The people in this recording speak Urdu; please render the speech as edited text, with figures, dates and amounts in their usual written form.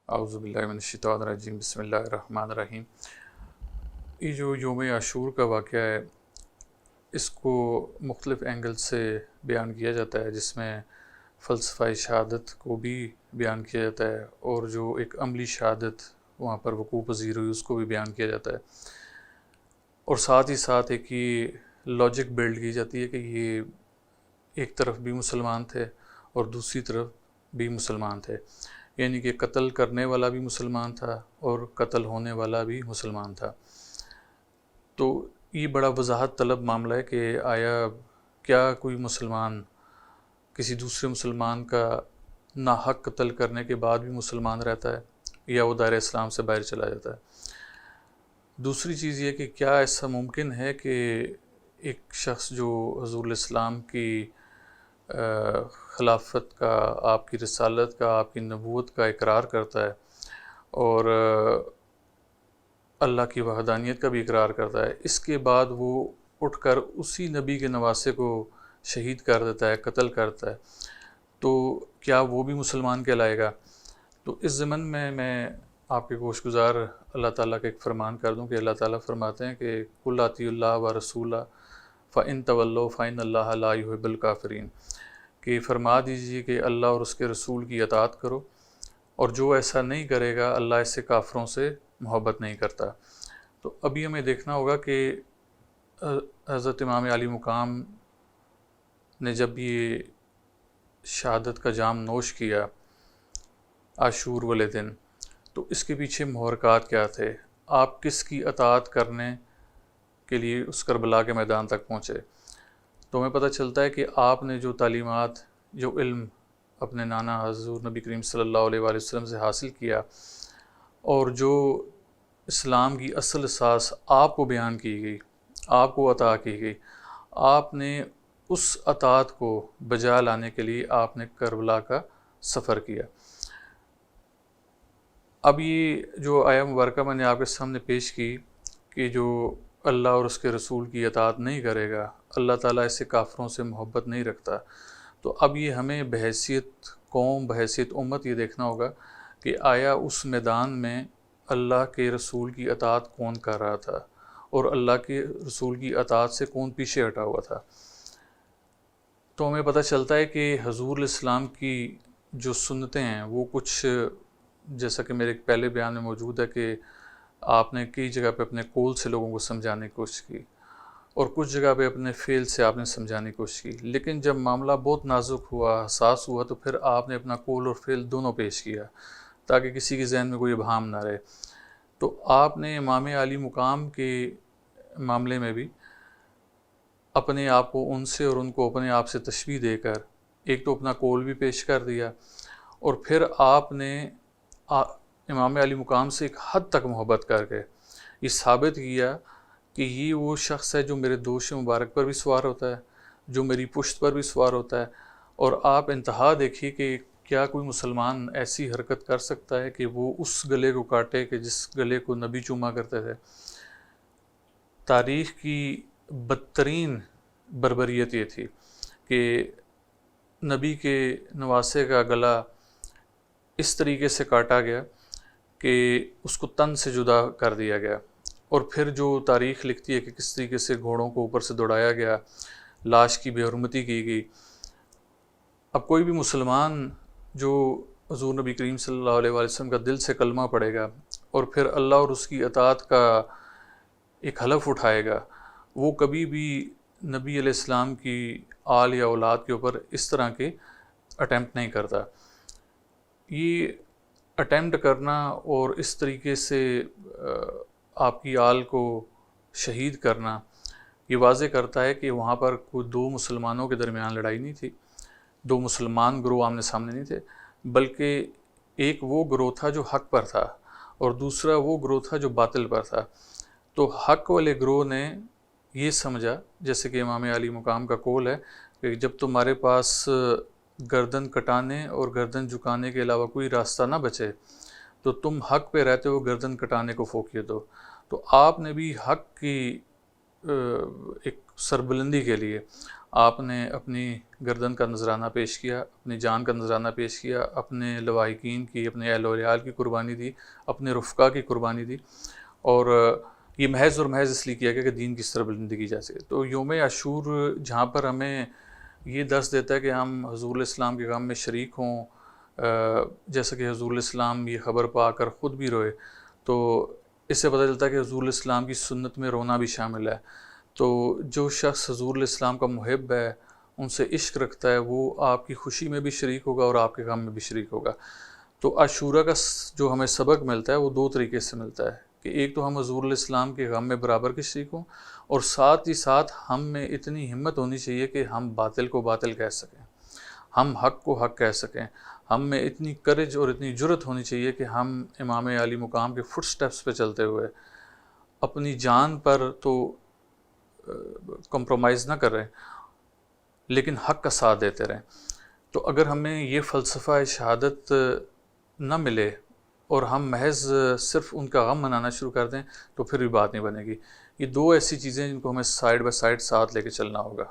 اعوذ باللہ من الشیطان الرجیم، بسم اللہ الرحمن الرحیم۔ یہ جو یوم عاشور کا واقعہ ہے، اس کو مختلف اینگل سے بیان کیا جاتا ہے، جس میں فلسفہ شہادت کو بھی بیان کیا جاتا ہے، اور جو ایک عملی شہادت وہاں پر وقوع پذیر ہوئی اس کو بھی بیان کیا جاتا ہے، اور ساتھ ہی ساتھ ایک یہ لاجک بلڈ کی جاتی ہے کہ یہ ایک طرف بھی مسلمان تھے اور دوسری طرف بھی مسلمان تھے، یعنی کہ قتل کرنے والا بھی مسلمان تھا اور قتل ہونے والا بھی مسلمان تھا۔ تو یہ بڑا وضاحت طلب معاملہ ہے کہ آیا کیا کوئی مسلمان کسی دوسرے مسلمان کا ناحق قتل کرنے کے بعد بھی مسلمان رہتا ہے، یا وہ دائرہ اسلام سے باہر چلا جاتا ہے؟ دوسری چیز یہ کہ کیا ایسا ممکن ہے کہ ایک شخص جو حضور علیہ السلام کی خلافت کا، آپ کی رسالت کا، آپ کی نبوت کا اقرار کرتا ہے اور اللہ کی وحدانیت کا بھی اقرار کرتا ہے، اس کے بعد وہ اٹھ کر اسی نبی کے نواسے کو شہید کر دیتا ہے، قتل کرتا ہے، تو کیا وہ بھی مسلمان کہلائے گا؟ تو اس ضمن میں آپ کے گوش گزار اللہ تعالیٰ کا ایک فرمان کر دوں کہ اللہ تعالیٰ فرماتے ہیں کہ قُلْ اطیعوا اللہ وَرَسُولَهُ فَإِن تَوَلَّوْا فَإِنَّ اللَّهَ لَا يُحِبُّ الْكَافِرِينَ، کہ فرما دیجیے کہ اللہ اور اس کے رسول کی اطاعت کرو، اور جو ایسا نہیں کرے گا اللہ اس سے کافروں سے محبت نہیں کرتا۔ تو ابھی ہمیں دیکھنا ہوگا کہ حضرت امام علی مقام نے جب یہ شہادت کا جام نوش کیا عاشور والے دن، تو اس کے پیچھے محرکات کیا تھے؟ آپ کس کی اطاعت کرنے کے لیے اس کربلا کے میدان تک پہنچے؟ تو ہمیں پتہ چلتا ہے کہ آپ نے جو تعلیمات، جو علم اپنے نانا حضور نبی کریم صلی اللہ علیہ وآلہ وسلم سے حاصل کیا، اور جو اسلام کی اصل اساس آپ کو بیان کی گئی، آپ کو عطا کی گئی، آپ نے اس اطاعت کو بجا لانے کے لیے آپ نے کربلا کا سفر کیا۔ اب یہ جو آیہ مبارکہ میں نے آپ کے سامنے پیش کی کہ جو اللہ اور اس کے رسول کی اطاعت نہیں کرے گا اللہ تعالیٰ اسے کافروں سے محبت نہیں رکھتا، تو اب یہ ہمیں بحیثیت قوم، بحیثیت امت یہ دیکھنا ہوگا کہ آیا اس میدان میں اللہ کے رسول کی اطاعت کون کر رہا تھا، اور اللہ کے رسول کی اطاعت سے کون پیچھے ہٹا ہوا تھا؟ تو ہمیں پتہ چلتا ہے کہ حضور علیہ السلام کی جو سنتیں ہیں وہ کچھ، جیسا کہ میرے پہلے بیان میں موجود ہے کہ آپ نے کئی جگہ پہ اپنے قول سے لوگوں کو سمجھانے کی کوشش کی، اور کچھ جگہ پہ اپنے فعل سے آپ نے سمجھانے کی کوشش کی، لیکن جب معاملہ بہت نازک ہوا، حساس ہوا، تو پھر آپ نے اپنا قول اور فعل دونوں پیش کیا تاکہ کسی کے ذہن میں کوئی ابہام نہ رہے۔ تو آپ نے امام علی مقام کے معاملے میں بھی اپنے آپ کو ان سے اور ان کو اپنے آپ سے تشبیہ دے کر ایک تو اپنا قول بھی پیش کر دیا، اور پھر آپ نے امام علی مقام سے ایک حد تک محبت کر کے یہ ثابت کیا کہ یہ وہ شخص ہے جو میرے دوش مبارک پر بھی سوار ہوتا ہے، جو میری پشت پر بھی سوار ہوتا ہے، اور آپ انتہا دیکھیے کہ کیا کوئی مسلمان ایسی حرکت کر سکتا ہے کہ وہ اس گلے کو کاٹے کہ جس گلے کو نبی چوما کرتے تھے؟ تاریخ کی بدترین بربریت یہ تھی کہ نبی کے نواسے کا گلا اس طریقے سے کاٹا گیا کہ اس کو تن سے جدا کر دیا گیا، اور پھر جو تاریخ لکھتی ہے کہ کس طریقے سے گھوڑوں کو اوپر سے دوڑایا گیا، لاش کی بے حرمتی کی گئی۔ اب کوئی بھی مسلمان جو حضور نبی کریم صلی اللہ علیہ وآلہ وسلم کا دل سے کلمہ پڑھے گا اور پھر اللہ اور اس کی اطاعت کا ایک حلف اٹھائے گا، وہ کبھی بھی نبی علیہ السلام کی آل یا اولاد کے اوپر اس طرح کے اٹیمپٹ نہیں کرتا۔ یہ اٹیمپٹ کرنا اور اس طریقے سے آپ کی آل کو شہید کرنا یہ واضح کرتا ہے کہ وہاں پر کوئی دو مسلمانوں کے درمیان لڑائی نہیں تھی، دو مسلمان گروہ آمنے سامنے نہیں تھے، بلکہ ایک وہ گروہ تھا جو حق پر تھا اور دوسرا وہ گروہ تھا جو باطل پر تھا۔ تو حق والے گروہ نے یہ سمجھا، جیسے کہ امام علی مقام کا قول ہے کہ جب تمہارے پاس گردن کٹانے اور گردن جھکانے کے علاوہ کوئی راستہ نہ بچے تو تم حق پہ رہتے ہو گردن کٹانے کو فوقیت دو۔ تو آپ نے بھی حق کی ایک سربلندی کے لیے آپ نے اپنی گردن کا نذرانہ پیش کیا، اپنی جان کا نذرانہ پیش کیا، اپنے لواحقین کی، اپنے اہل و عیال کی قربانی دی، اپنے رفقا کی قربانی دی، اور یہ محض اور محض اس لیے کیا گیا کہ دین کی سربلندی کی جا سکے۔ تو یوم عاشور جہاں پر ہمیں یہ درس دیتا ہے کہ ہم حضور الاسلام کے غم میں شریک ہوں، جیسا کہ حضور الاسلام یہ خبر پا کر خود بھی روئے، تو اس سے پتہ چلتا ہے کہ حضور الاسلام کی سنت میں رونا بھی شامل ہے۔ تو جو شخص حضور الاسلام کا محب ہے، ان سے عشق رکھتا ہے، وہ آپ کی خوشی میں بھی شریک ہوگا اور آپ کے غم میں بھی شریک ہوگا۔ تو عاشورہ کا جو ہمیں سبق ملتا ہے وہ دو طریقے سے ملتا ہے کہ ایک تو ہم حضور الاسلام کے غم میں برابر کے شریک ہوں، اور ساتھ ہی ساتھ ہم میں اتنی ہمت ہونی چاہیے کہ ہم باطل کو باطل کہہ سکیں، ہم حق کو حق کہہ سکیں، ہم میں اتنی کرج اور اتنی جرت ہونی چاہیے کہ ہم امام عالی مقام کے فٹ سٹیپس پہ چلتے ہوئے اپنی جان پر تو کمپرومائز نہ کر رہے لیکن حق کا ساتھ دیتے رہیں۔ تو اگر ہمیں یہ فلسفہ شہادت نہ ملے اور ہم محض صرف ان کا غم منانا شروع کر دیں تو پھر بھی بات نہیں بنے گی۔ یہ دو ایسی چیزیں جن کو ہمیں سائیڈ بائی سائیڈ ساتھ لے کے چلنا ہوگا۔